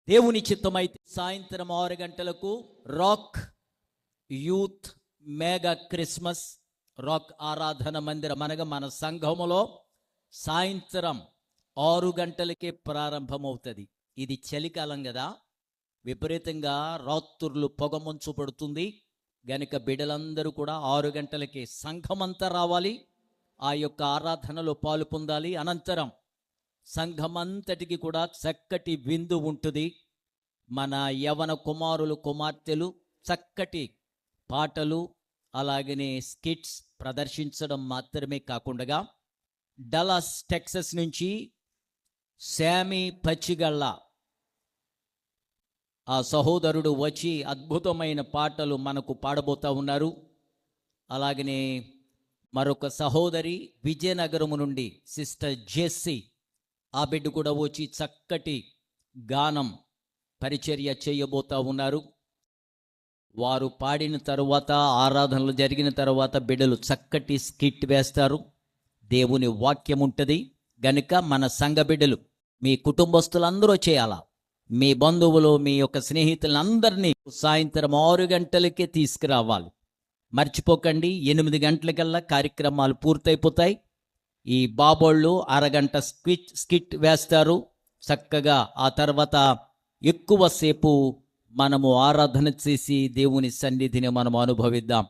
దేవుని చిత్తమైతే సాయంత్రం 6 గంటలకు rock youth mega Christmas rock ఆరాధన మందిరం అనగా మన సంఘములో సాయంత్రం 6 గంటలకే ప్రారంభమవుతుంది. ఇది చలికాలం కదా, విపరీతంగా రాత్రులు పొగమంచు పడుతుంది గనుక బిడ్డలందరూ కూడా 6 గంటలకే సంఘమంతా రావాలి, ఆ యొక్క ఆరాధనలో పాలు పొందాలి. అనంతరం సంఘమంతటికి కూడా చక్కటి విందు ఉంటుంది. మన యవన కుమారులు కుమార్తెలు చక్కటి పాటలు అలాగనే స్కిట్స్ ప్రదర్శించడం మాత్రమే కాకుండా డలాస్ టెక్సస్ నుంచి శామీ పచ్చిగళ్ళ ఆ సహోదరుడు వచ్చి అద్భుతమైన పాటలు మనకు పాడబోతూ ఉన్నారు. అలాగనే మరొక సహోదరి విజయనగరము నుండి సిస్టర్ జెస్సీ, ఆ బిడ్డ కూడా వచ్చి చక్కటి గానం పరిచర్య చేయబోతూ ఉన్నారు. వారు పాడిన తరువాత ఆరాధనలు జరిగిన తర్వాత బిడ్డలు చక్కటి స్కిట్ వేస్తారు. దేవుని వాక్యం ఉంటుంది గనుక మన సంఘ బిడ్డలు, మీ కుటుంబస్తులందరూ చేయాలా, మీ బంధువులు, మీ యొక్క స్నేహితులందరినీ సాయంత్రం 6 గంటలకే తీసుకురావాలి. మర్చిపోకండి, 8 గంటలకల్లా కార్యక్రమాలు పూర్తయిపోతాయి. ఈ బాబోళ్ళు అరగంట స్కిట్ వేస్తారు చక్కగా. ఆ తర్వాత ఎక్కువసేపు మనము ఆరాధన చేసి దేవుని సన్నిధిని మనము అనుభవిద్దాం.